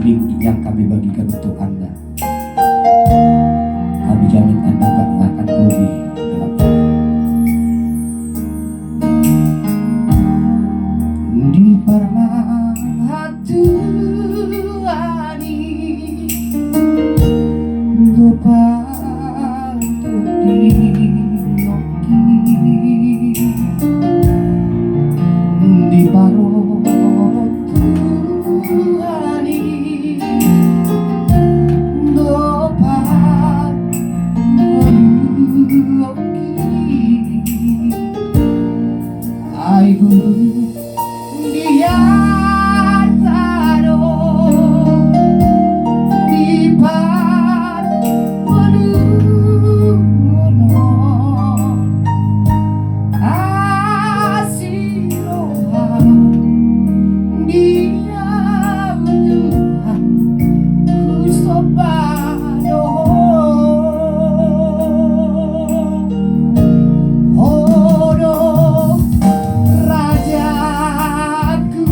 sedikit yang kami bagikan untuk Anda. Kami jamin Anda akan rugi dalamnya. Di parang hatuani gopantuk dioki di parang hatuani gopantuk dioki ai guru dia taruh di paduno asiroha dia Tuhan ku sobado hodo rajaku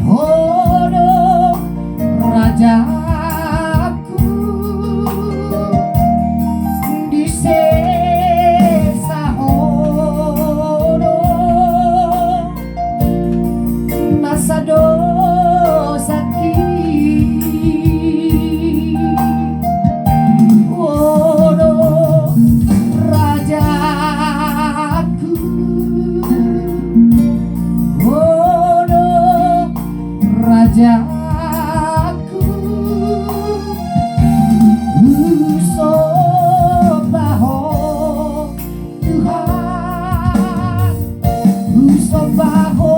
hodo rajaku di sesa hodo masa dosaki hodo rajaku hodo rajaku usobaho Tuhan usobaho